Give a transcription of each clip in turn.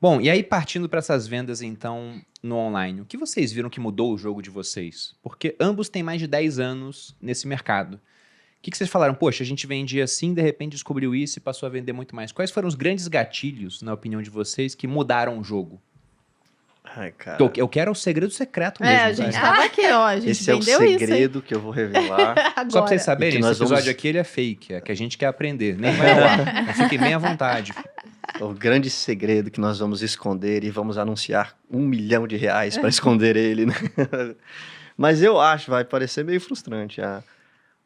Bom, e aí partindo para essas vendas, então, no online, o que vocês viram que mudou o jogo de vocês? Porque ambos têm mais de 10 anos nesse mercado. O que vocês falaram? Poxa, a gente vendia assim, de repente descobriu isso e passou a vender muito mais. Quais foram os grandes gatilhos, na opinião de vocês, que mudaram o jogo? Ai, cara. Eu quero o segredo secreto mesmo. A gente tava aqui, ó. A gente Esse é o vendeu isso, segredo que eu vou revelar. Agora. Só pra vocês saberem, esse nós episódio vamos- aqui ele é fake, é que a gente quer aprender, nem vai ao ar. Então fiquem bem à vontade. O grande segredo que nós vamos esconder e vamos anunciar R$1 milhão para esconder ele, né? Mas eu acho, vai parecer meio frustrante a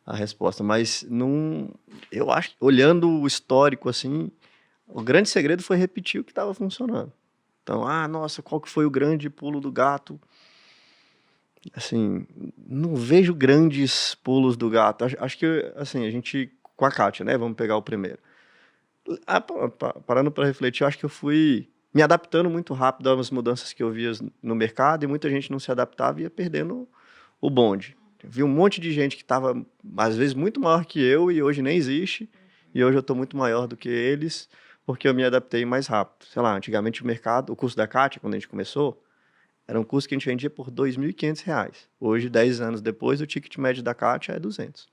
resposta, mas não, eu acho, olhando o histórico assim, o grande segredo foi repetir o que estava funcionando. Então, nossa, qual que foi o grande pulo do gato? Assim, não vejo grandes pulos do gato. Acho que, assim, a gente, com a Kátia, né? Vamos pegar o primeiro. Parando para refletir, eu acho que eu fui me adaptando muito rápido às mudanças que eu via no mercado e muita gente não se adaptava e ia perdendo o bonde. Eu vi um monte de gente que estava, às vezes, muito maior que eu e hoje nem existe. E hoje eu estou muito maior do que eles porque eu me adaptei mais rápido. Sei lá, antigamente o mercado, o curso da Kátia, quando a gente começou, era um curso que a gente vendia por R$2.500. Hoje, 10 anos depois, o ticket médio da Kátia é 200.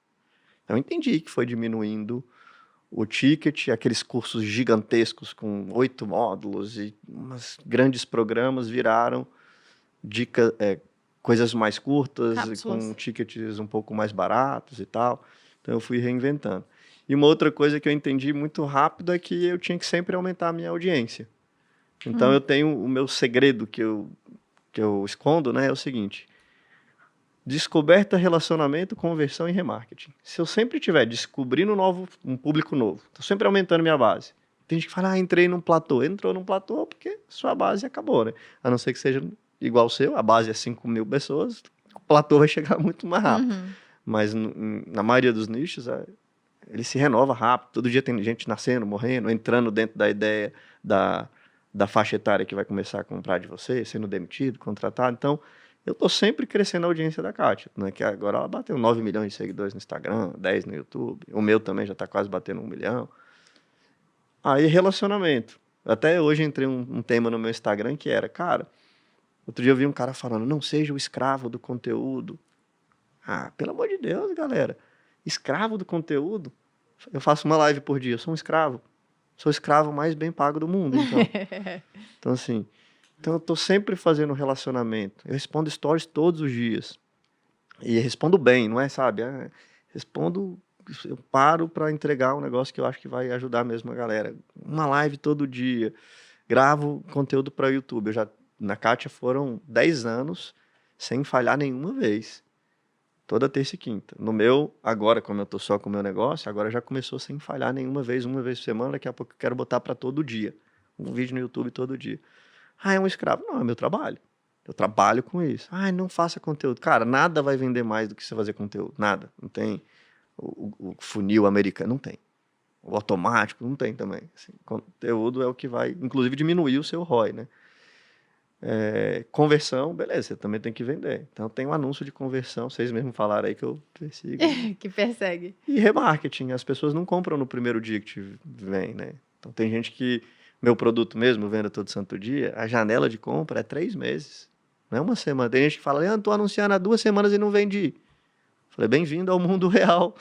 Então, eu entendi que foi diminuindo o ticket, aqueles cursos gigantescos com 8 módulos e uns grandes programas viraram coisas mais curtas, com tickets um pouco mais baratos e tal. Então, eu fui reinventando. E uma outra coisa que eu entendi muito rápido é que eu tinha que sempre aumentar a minha audiência. Então, eu tenho o meu segredo que eu escondo, né, é o seguinte: descoberta, relacionamento, conversão e remarketing. Se eu sempre estiver descobrindo um público novo, estou sempre aumentando minha base. Tem gente que fala, entrei num platô. Entrou num platô porque sua base acabou, né? A não ser que seja igual o seu, a base é 5.000 pessoas, o platô vai chegar muito mais rápido. Mas na maioria dos nichos, ele se renova rápido. Todo dia tem gente nascendo, morrendo, entrando dentro da ideia da faixa etária que vai começar a comprar de você, sendo demitido, contratado. Então, eu estou sempre crescendo a audiência da Kátia, né? Que agora ela bateu 9 milhões de seguidores no Instagram, 10 no YouTube. O meu também já está quase batendo 1 milhão. Aí, relacionamento. Até hoje entrei um tema no meu Instagram que era, cara, outro dia eu vi um cara falando, não seja o escravo do conteúdo. Pelo amor de Deus, galera. Escravo do conteúdo? Eu faço uma live por dia, eu sou um escravo. Sou o escravo mais bem pago do mundo, então. Então, assim... Então, eu estou sempre fazendo relacionamento. Eu respondo stories todos os dias. E respondo bem, não é, sabe? Eu paro para entregar um negócio que eu acho que vai ajudar mesmo a galera. Uma live todo dia. Gravo conteúdo para o YouTube. Na Kátia foram 10 anos sem falhar nenhuma vez. Toda terça e quinta. No meu, agora, como eu estou só com o meu negócio, agora já começou sem falhar nenhuma vez, uma vez por semana. Daqui a pouco eu quero botar para todo dia. Um vídeo no YouTube todo dia. É um escravo. Não, é meu trabalho. Eu trabalho com isso. Não faça conteúdo. Cara, nada vai vender mais do que você fazer conteúdo. Nada. Não tem o funil americano. Não tem. O automático. Não tem também. Assim, conteúdo é o que vai, inclusive, diminuir o seu ROI, né? Conversão, beleza. Você também tem que vender. Então, tem um anúncio de conversão. Vocês mesmos falaram aí que eu persigo. Que persegue. E remarketing. As pessoas não compram no primeiro dia que te vem, né? Então, tem gente que... Meu produto mesmo, vendo todo santo dia, a janela de compra é 3 meses. Não é uma semana. Tem gente que fala, estou anunciando há 2 semanas e não vendi. Falei, bem-vindo ao mundo real.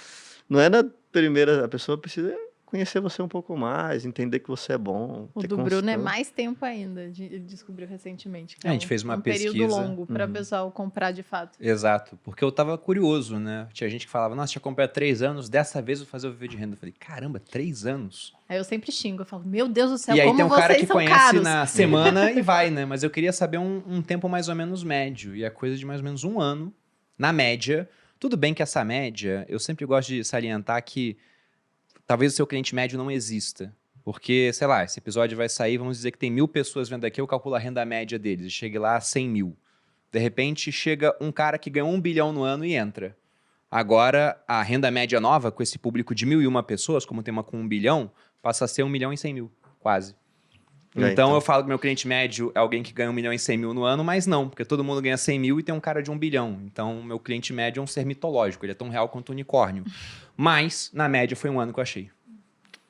Não é na primeira... A pessoa precisa conhecer você um pouco mais, entender que você é bom. O do Bruno é mais tempo ainda, ele descobriu recentemente. Que a gente fez uma pesquisa. Um período longo para o pessoal comprar de fato. Exato, porque eu tava curioso, né? Tinha gente que falava, nossa, tinha comprado há 3 anos, dessa vez eu vou fazer o vídeo de renda. Eu falei, caramba, 3 anos? Aí eu sempre xingo, eu falo, meu Deus do céu, e aí como tem um vocês cara que são conhece caros. na semana e vai, né? Mas eu queria saber um tempo mais ou menos médio, e a coisa de mais ou menos 1 ano, na média. Tudo bem que essa média, eu sempre gosto de salientar que talvez o seu cliente médio não exista. Porque, sei lá, esse episódio vai sair, vamos dizer que tem 1.000 pessoas vendo aqui, eu calculo a renda média deles, e chegue lá a 100 mil. De repente, chega um cara que ganha 1 bilhão no ano e entra. Agora, a renda média nova, com esse público de 1.001 pessoas, como tem uma com 1 bilhão, passa a ser 1 milhão e 100 mil, quase. Então, eu falo que meu cliente médio é alguém que ganha 1 milhão e 100 mil no ano, mas não, porque todo mundo ganha 100 mil e tem um cara de 1 bilhão. Então, meu cliente médio é um ser mitológico, ele é tão real quanto um unicórnio. Mas, na média, foi 1 ano que eu achei.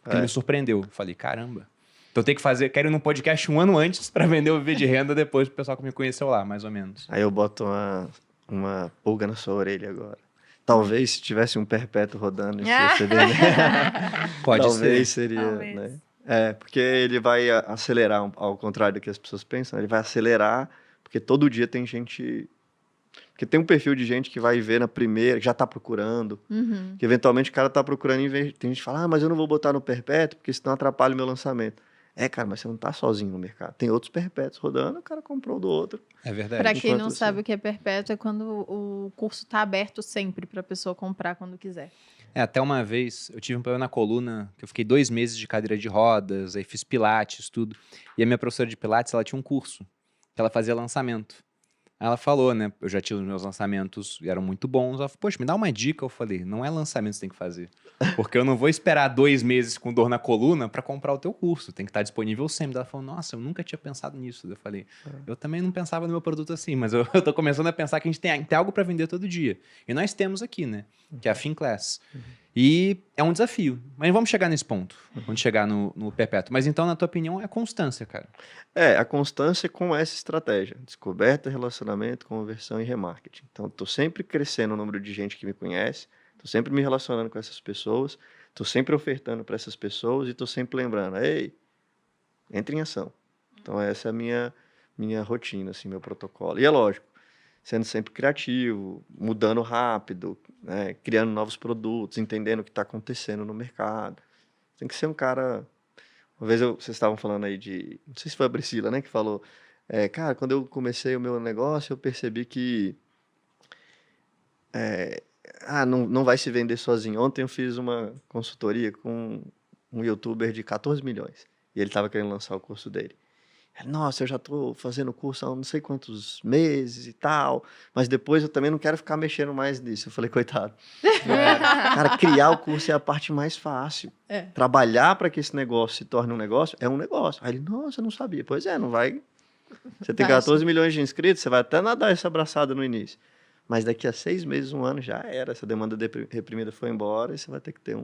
Que me surpreendeu. Falei, caramba. Então tem que fazer, quero ir num podcast um ano antes pra vender o Viver de Renda depois pro pessoal que me conheceu lá, mais ou menos. Aí eu boto uma pulga na sua orelha agora. Talvez se tivesse um perpétuo rodando, isso ia ser bem... Pode Talvez ser. seria, Talvez. né? Porque ele vai acelerar, ao contrário do que as pessoas pensam, ele vai acelerar, porque todo dia tem gente... Porque tem um perfil de gente que vai ver na primeira, que já tá procurando, que eventualmente o cara tá procurando, tem gente que fala, mas eu não vou botar no perpétuo, porque senão atrapalha o meu lançamento. Cara, mas você não tá sozinho no mercado. Tem outros perpétuos rodando, o cara comprou do outro. É verdade. Para quem não Enquanto sabe o que é perpétuo, é quando o curso tá aberto sempre para a pessoa comprar quando quiser. Até uma vez eu tive um problema na coluna, que eu fiquei 2 meses de cadeira de rodas, aí fiz pilates, tudo. E a minha professora de pilates, ela tinha um curso, que ela fazia lançamento. Aí ela falou, né, eu já tinha os meus lançamentos e eram muito bons. Ela falou, poxa, me dá uma dica. Eu falei, não é lançamento que você tem que fazer. Porque eu não vou esperar 2 meses com dor na coluna para comprar o teu curso. Tem que estar disponível sempre. Ela falou, nossa, eu nunca tinha pensado nisso. Eu falei, eu também não pensava no meu produto assim, mas eu tô começando a pensar que a gente tem algo para vender todo dia. E nós temos aqui, né, que é a FinClass. E é um desafio. Mas vamos chegar nesse ponto, vamos chegar no perpétuo. Mas então, na tua opinião, é constância, cara. A constância com essa estratégia. Descoberta, relacionamento, conversão e remarketing. Então, estou sempre crescendo o número de gente que me conhece, estou sempre me relacionando com essas pessoas, estou sempre ofertando para essas pessoas e estou sempre lembrando, ei, entre em ação. Então, essa é a minha rotina, assim, meu protocolo. E é lógico, sendo sempre criativo, mudando rápido, né, criando novos produtos, entendendo o que está acontecendo no mercado. Tem que ser um cara... Uma vez vocês estavam falando aí de... Não sei se foi a Priscila, né, que falou... cara, quando eu comecei o meu negócio, eu percebi que... não vai se vender sozinho. Ontem eu fiz uma consultoria com um youtuber de 14 milhões. E ele estava querendo lançar o curso dele. Nossa, eu já estou fazendo curso há não sei quantos meses e tal, mas depois eu também não quero ficar mexendo mais nisso. Eu falei, coitado. Cara, criar o curso é a parte mais fácil. Trabalhar para que esse negócio se torne um negócio é um negócio. Aí ele, nossa, eu não sabia. Pois não vai... Você tem 14 milhões de inscritos, você vai até nadar essa abraçada no início. Mas daqui a 6 meses, 1 ano, já era. Essa demanda reprimida foi embora e você vai ter que ter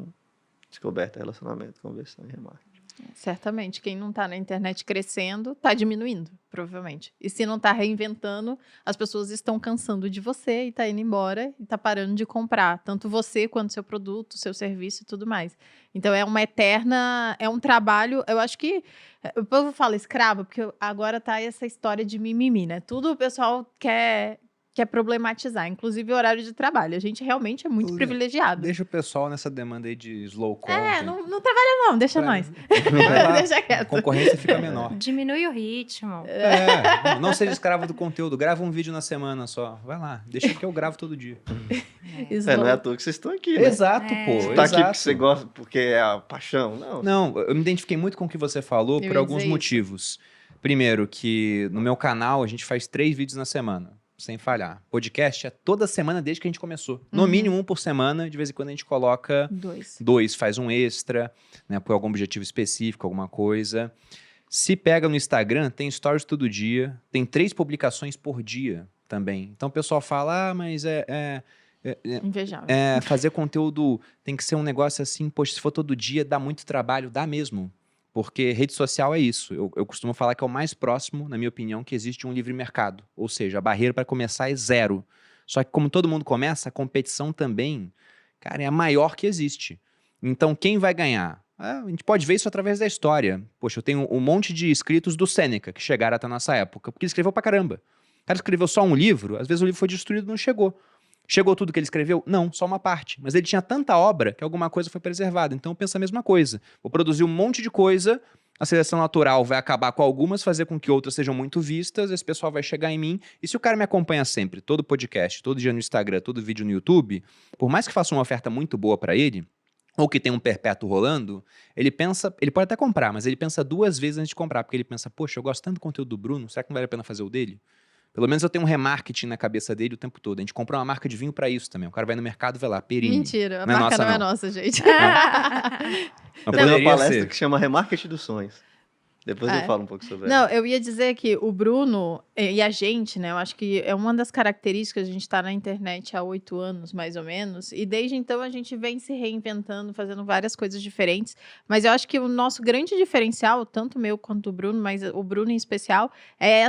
descoberta, relacionamento, conversão e remarketing. Certamente, quem não está na internet crescendo, está diminuindo, provavelmente. E se não está reinventando, as pessoas estão cansando de você e está indo embora e está parando de comprar, tanto você quanto seu produto, seu serviço e tudo mais. Então, é uma eterna... É um trabalho, eu acho que... O povo fala escravo, porque agora tá essa história de mimimi, né? Tudo o pessoal quer problematizar, inclusive o horário de trabalho. A gente realmente é muito privilegiado. Deixa o pessoal nessa demanda aí de slow content. Não trabalha não, deixa nós. Deixa quieto. A concorrência fica menor. Diminui o ritmo. Não seja escravo do conteúdo. Grava um vídeo na semana só. Vai lá, deixa que eu gravo todo dia. Não é à toa que vocês estão aqui, né? Exato, pô. Você tá aqui porque você gosta, porque é a paixão? Não, eu me identifiquei muito com o que você falou por alguns motivos. Primeiro, que no meu canal a gente faz 3 vídeos na semana. Sem falhar. Podcast é toda semana desde que a gente começou. No mínimo 1 por semana. De vez em quando a gente coloca 2, faz um extra, né, por algum objetivo específico, alguma coisa. Se pega no Instagram, tem stories todo dia. Tem 3 publicações por dia também. Então o pessoal fala, mas invejável. Fazer conteúdo tem que ser um negócio assim, poxa, se for todo dia, dá muito trabalho, dá mesmo. Porque rede social é isso. Eu costumo falar que é o mais próximo, na minha opinião, que existe um livre mercado. Ou seja, a barreira para começar é 0. Só que como todo mundo começa, a competição também, cara, é a maior que existe. Então, quem vai ganhar? A gente pode ver isso através da história. Poxa, eu tenho um monte de escritos do Sêneca que chegaram até a nossa época, porque ele escreveu pra caramba. O cara escreveu só um livro, às vezes o livro foi destruído e não chegou. Chegou tudo que ele escreveu? Não, só uma parte. Mas ele tinha tanta obra que alguma coisa foi preservada. Então eu penso a mesma coisa. Vou produzir um monte de coisa, a seleção natural vai acabar com algumas, fazer com que outras sejam muito vistas, esse pessoal vai chegar em mim. E se o cara me acompanha sempre, todo podcast, todo dia no Instagram, todo vídeo no YouTube, por mais que faça uma oferta muito boa para ele, ou que tem um perpétuo rolando, ele pode até comprar, mas ele pensa 2 vezes antes de comprar, porque ele pensa, poxa, eu gosto tanto do conteúdo do Bruno, será que não vale a pena fazer o dele? Pelo menos eu tenho um remarketing na cabeça dele o tempo todo. A gente comprou uma marca de vinho pra isso também. O cara vai no mercado e vai lá, Perini. Mentira, a marca não é nossa, gente. Eu tenho uma palestra que chama Remarketing dos Sonhos. Depois eu falo um pouco sobre Não, ela. eu ia dizer que o Bruno e a gente, né? Eu acho que é uma das características, a gente tá na internet há 8 anos, mais ou menos, e desde então a gente vem se reinventando, fazendo várias coisas diferentes, mas eu acho que o nosso grande diferencial, tanto meu quanto o Bruno, mas o Bruno em especial, é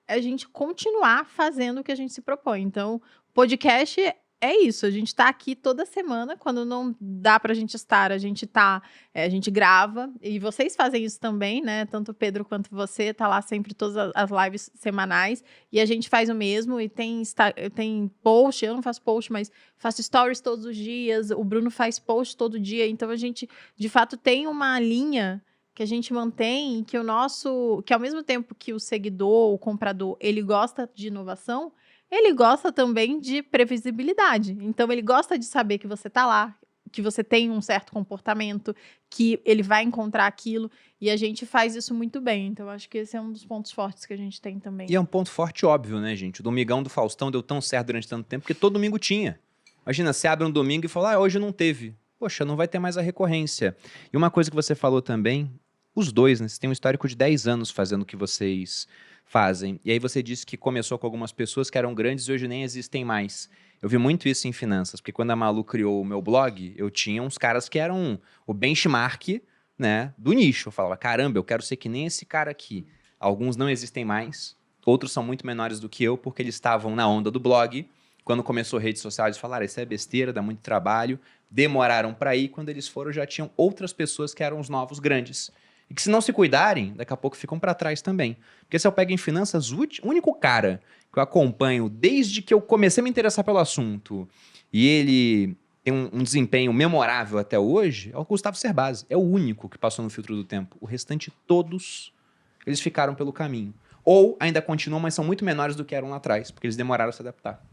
a gente continuar fazendo o que a gente se propõe. Então, podcast é isso, a gente tá aqui toda semana, quando não dá pra gente estar, a gente grava, e vocês fazem isso também, né, tanto o Pedro quanto você, tá lá sempre todas as lives semanais, e a gente faz o mesmo, e tem post, eu não faço post, mas faço stories todos os dias, o Bruno faz post todo dia, então a gente, de fato, tem uma linha que a gente mantém, que ao mesmo tempo que o seguidor, o comprador, ele gosta de inovação, ele gosta também de previsibilidade. Então, ele gosta de saber que você está lá, que você tem um certo comportamento, que ele vai encontrar aquilo. E a gente faz isso muito bem. Então, acho que esse é um dos pontos fortes que a gente tem também. E é um ponto forte óbvio, né, gente? O Domingão do Faustão deu tão certo durante tanto tempo, porque todo domingo tinha. Imagina, você abre um domingo e fala, hoje não teve. Poxa, não vai ter mais a recorrência. E uma coisa que você falou também, os dois, né? Vocês têm um histórico de 10 anos fazendo o que vocês fazem. E aí você disse que começou com algumas pessoas que eram grandes e hoje nem existem mais. Eu vi muito isso em finanças, porque quando a Malu criou o meu blog, eu tinha uns caras que eram o benchmark, né, do nicho. Eu falava, caramba, eu quero ser que nem esse cara aqui. Alguns não existem mais, outros são muito menores do que eu, porque eles estavam na onda do blog. Quando começou redes sociais, eles falaram, isso é besteira, dá muito trabalho. Demoraram para ir, quando eles foram, já tinham outras pessoas que eram os novos grandes. E que se não se cuidarem, daqui a pouco ficam para trás também. Porque se eu pego em finanças, o único cara que eu acompanho desde que eu comecei a me interessar pelo assunto e ele tem um desempenho memorável até hoje, é o Gustavo Cerbasi. É o único que passou no filtro do tempo. O restante, todos, eles ficaram pelo caminho. Ou ainda continuam, mas são muito menores do que eram lá atrás, porque eles demoraram a se adaptar.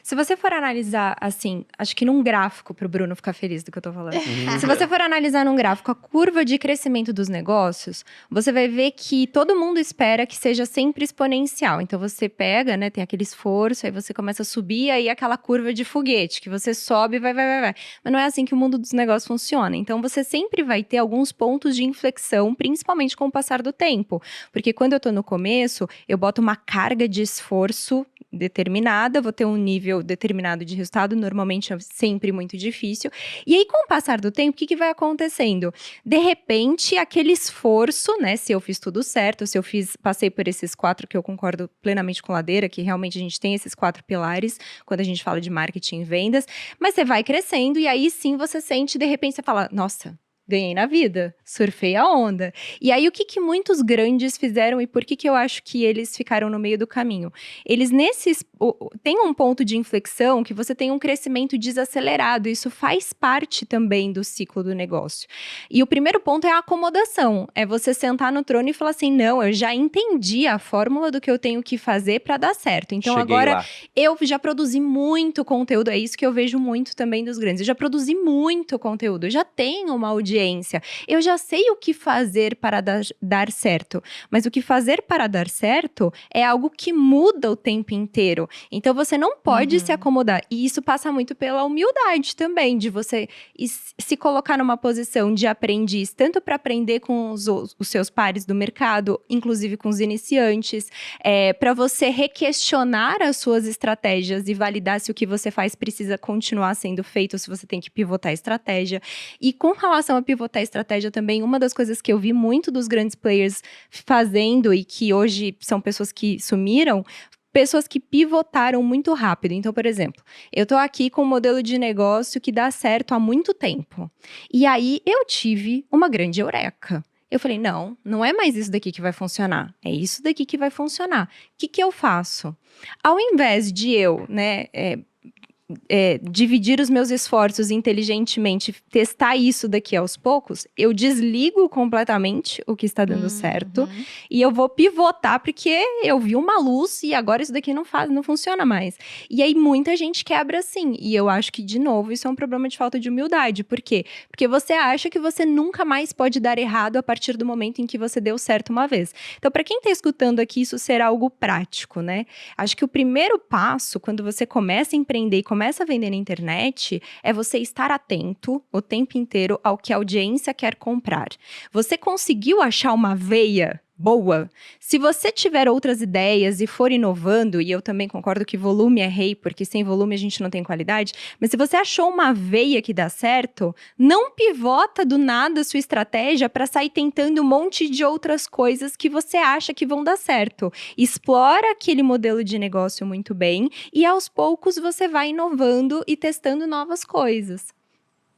Se você for analisar, assim, acho que num gráfico, pro Bruno ficar feliz do que eu tô falando. Se você for analisar num gráfico a curva de crescimento dos negócios, você vai ver que todo mundo espera que seja sempre exponencial. Então, você pega, né, tem aquele esforço, aí você começa a subir, aí aquela curva de foguete, que você sobe, vai. Mas não é assim que o mundo dos negócios funciona. Então, você sempre vai ter alguns pontos de inflexão, principalmente com o passar do tempo. Porque quando eu tô no começo, eu boto uma carga de esforço determinada, vou ter um nível determinado de resultado, normalmente é sempre muito difícil. E aí, com o passar do tempo, o que vai acontecendo? De repente, aquele esforço, né, se eu fiz tudo certo, se eu passei por esses 4, que eu concordo plenamente com Ladeira, que realmente a gente tem esses 4 pilares, quando a gente fala de marketing e vendas, mas você vai crescendo e aí sim você sente, de repente você fala, nossa, ganhei na vida, surfei a onda. E aí, o que muitos grandes fizeram e por que eu acho que eles ficaram no meio do caminho? Eles tem um ponto de inflexão que você tem um crescimento desacelerado. Isso faz parte também do ciclo do negócio. E o primeiro ponto é a acomodação. É você sentar no trono e falar assim, não, eu já entendi a fórmula do que eu tenho que fazer para dar certo. Então, Cheguei agora, lá. eu já produzi muito conteúdo. É isso que eu vejo muito também dos grandes. Eu já produzi muito conteúdo. Eu já tenho uma audiência. Eu já sei o que fazer para dar certo, mas o que fazer para dar certo é algo que muda o tempo inteiro. Então, você não pode se acomodar. E isso passa muito pela humildade também, de você se colocar numa posição de aprendiz, tanto para aprender com os seus pares do mercado, inclusive com os iniciantes, para você requestionar as suas estratégias e validar se o que você faz precisa continuar sendo feito, se você tem que pivotar a estratégia. E com relação a pivotar a estratégia também, uma das coisas que eu vi muito dos grandes players fazendo e que hoje são pessoas que sumiram, pessoas que pivotaram muito rápido. Então, por exemplo, eu tô aqui com um modelo de negócio que dá certo há muito tempo. E aí, eu tive uma grande eureka. Eu falei, não é mais isso daqui que vai funcionar. É isso daqui que vai funcionar. O que eu faço? Ao invés de eu, né, dividir os meus esforços inteligentemente, testar isso daqui aos poucos, eu desligo completamente o que está dando certo e eu vou pivotar porque eu vi uma luz e agora isso daqui não funciona mais. E aí muita gente quebra assim, e eu acho que, de novo, isso é um problema de falta de humildade. Por quê? Porque você acha que você nunca mais pode dar errado a partir do momento em que você deu certo uma vez. Então, para quem está escutando aqui, isso será algo prático, né? Acho que o primeiro passo, quando você começa a empreender e começa começa a vender na internet é você estar atento o tempo inteiro ao que a audiência quer comprar. Você conseguiu achar uma veia boa? Se você tiver outras ideias e for inovando, e eu também concordo que volume é rei, porque sem volume a gente não tem qualidade, mas se você achou uma veia que dá certo, não pivota do nada a sua estratégia para sair tentando um monte de outras coisas que você acha que vão dar certo. Explora aquele modelo de negócio muito bem e aos poucos você vai inovando e testando novas coisas.